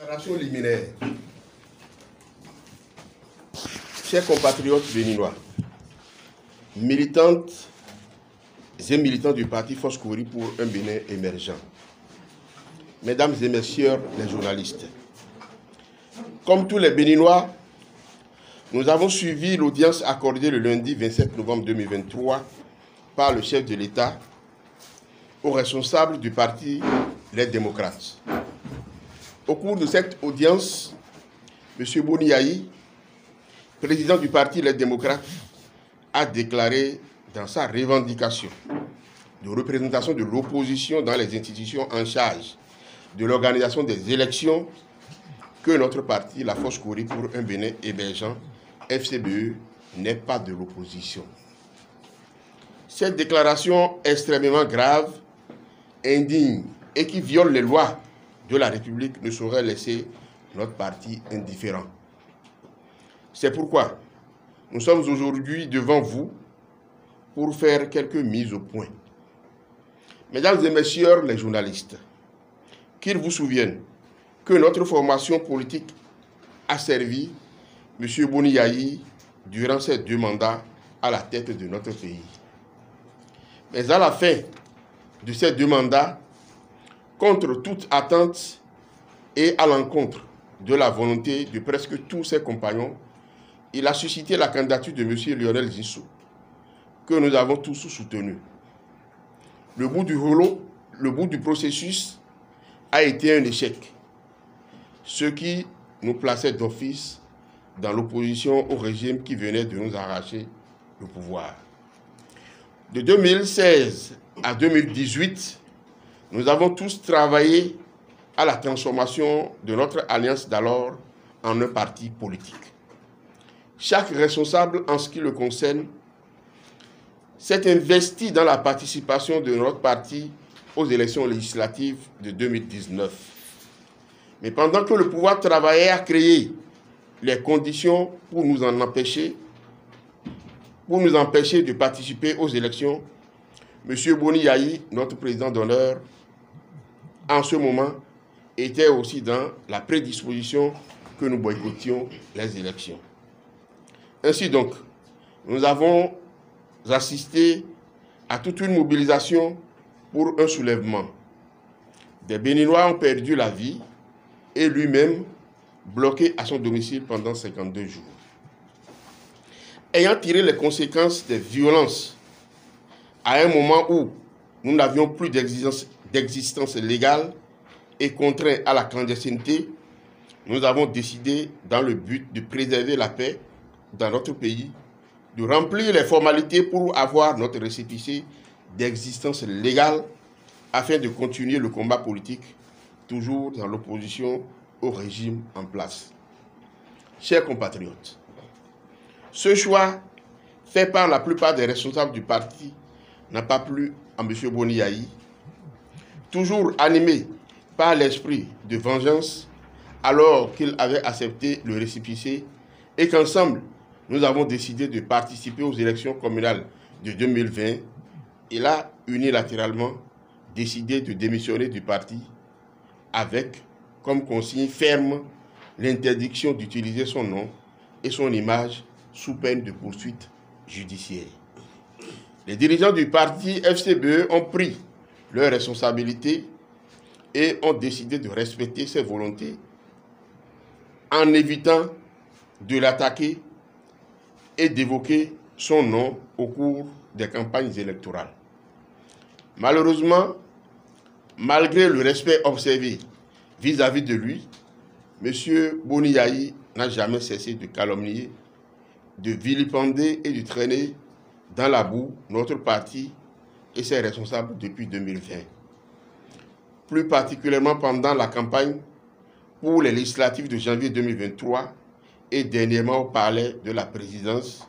Déclaration liminaire. Chers compatriotes béninois, militantes et militants du parti Force Kouri pour un Bénin émergent, mesdames et messieurs les journalistes, comme tous les Béninois, nous avons suivi l'audience accordée le lundi 27 novembre 2023 par le chef de l'État aux responsables du parti Les Démocrates. Au cours de cette audience, M. Boni Yayi, président du parti Les Démocrates, a déclaré dans sa revendication de représentation de l'opposition dans les institutions en charge de l'organisation des élections que notre parti, la Force Kouri pour un Bénin émergent, FCBE, n'est pas de l'opposition. Cette déclaration extrêmement grave, indigne et qui viole les lois de la République ne saurait laisser notre parti indifférent. C'est pourquoi nous sommes aujourd'hui devant vous pour faire quelques mises au point. Mesdames et messieurs les journalistes, qu'ils vous souviennent que notre formation politique a servi M. Boni Yayi durant ces 2 mandats à la tête de notre pays. Mais à la fin de ces 2 mandats, contre toute attente et à l'encontre de la volonté de presque tous ses compagnons, il a suscité la candidature de M. Lionel Zinsou, que nous avons tous soutenus. Le bout du processus a été un échec, ce qui nous plaçait d'office dans l'opposition au régime qui venait de nous arracher le pouvoir. De 2016 à 2018, nous avons tous travaillé à la transformation de notre alliance d'alors en un parti politique. Chaque responsable, en ce qui le concerne, s'est investi dans la participation de notre parti aux élections législatives de 2019. Mais pendant que le pouvoir travaillait à créer les conditions pour nous empêcher de participer aux élections, M. Boni Yayi, notre président d'honneur, en ce moment, était aussi dans la prédisposition que nous boycottions les élections. Ainsi donc, nous avons assisté à toute une mobilisation pour un soulèvement. Des Béninois ont perdu la vie et lui-même bloqué à son domicile pendant 52 jours. Ayant tiré les conséquences des violences à un moment où nous n'avions plus d'existence légale et contraints à la clandestinité, nous avons décidé, dans le but de préserver la paix dans notre pays, de remplir les formalités pour avoir notre récépissé d'existence légale afin de continuer le combat politique, toujours dans l'opposition au régime en place. Chers compatriotes, ce choix fait par la plupart des responsables du parti n'a pas plu à M. Boni Yayi, toujours animé par l'esprit de vengeance alors qu'il avait accepté le récépissé et qu'ensemble, nous avons décidé de participer aux élections communales de 2020. Il a unilatéralement décidé de démissionner du parti avec comme consigne ferme l'interdiction d'utiliser son nom et son image sous peine de poursuite judiciaire. Les dirigeants du parti FCBE ont pris leurs responsabilités et ont décidé de respecter ses volontés en évitant de l'attaquer et d'évoquer son nom au cours des campagnes électorales. Malheureusement, malgré le respect observé vis-à-vis de lui, M. Boni Yayi n'a jamais cessé de calomnier, de vilipender et de traîner dans la boue notre parti et ses responsables depuis 2020. Plus particulièrement pendant la campagne pour les législatives de janvier 2023 et dernièrement au palais de la présidence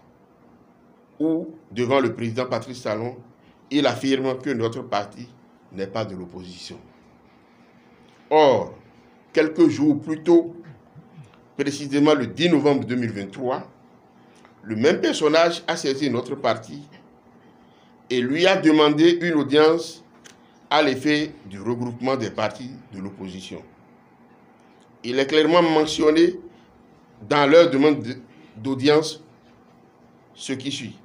où, devant le président Patrice Talon, il affirme que notre parti n'est pas de l'opposition. Or, quelques jours plus tôt, précisément le 10 novembre 2023, le même personnage a saisi notre parti et lui a demandé une audience à l'effet du regroupement des partis de l'opposition. il est clairement mentionné dans leur demande d'audience ce qui suit.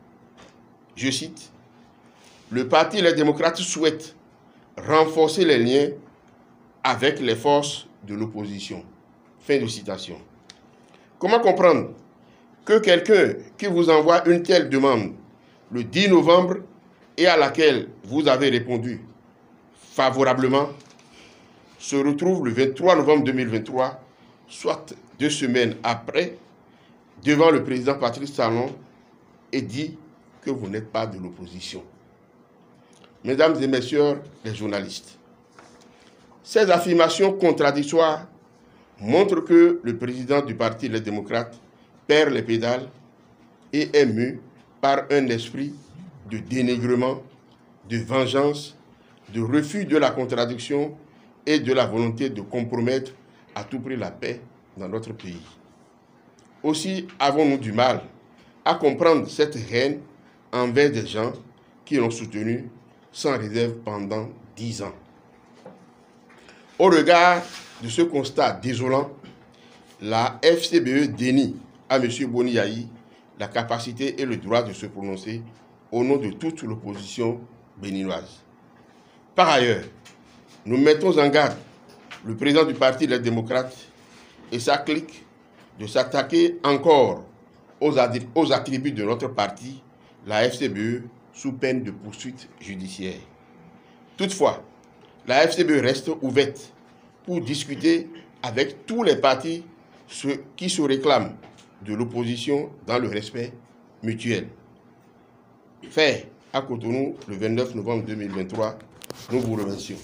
Je cite, « Le Parti Les Démocrates souhaite renforcer les liens avec les forces de l'opposition. » Fin de citation. Comment comprendre que quelqu'un qui vous envoie une telle demande le 10 novembre et à laquelle vous avez répondu favorablement se retrouve le 23 novembre 2023, soit 2 semaines après, devant le président Patrice Talon et dit que vous n'êtes pas de l'opposition. Mesdames et messieurs les journalistes, ces affirmations contradictoires montrent que le président du Parti Les Démocrates perd les pédales et est mu par un esprit de dénigrement, de vengeance, de refus de la contradiction et de la volonté de compromettre à tout prix la paix dans notre pays. Aussi avons-nous du mal à comprendre cette haine envers des gens qui l'ont soutenu sans réserve pendant 10 ans. Au regard de ce constat désolant, la FCBE dénie à M. Boni Yayi la capacité et le droit de se prononcer au nom de toute l'opposition béninoise. Par ailleurs, nous mettons en garde le président du Parti Les Démocrates et sa clique de s'attaquer encore aux attributs de notre parti, la FCBE, sous peine de poursuite judiciaire. Toutefois, la FCBE reste ouverte pour discuter avec tous les partis qui se réclament de l'opposition dans le respect mutuel. Fait à Cotonou le 29 novembre 2023, nous vous remercions.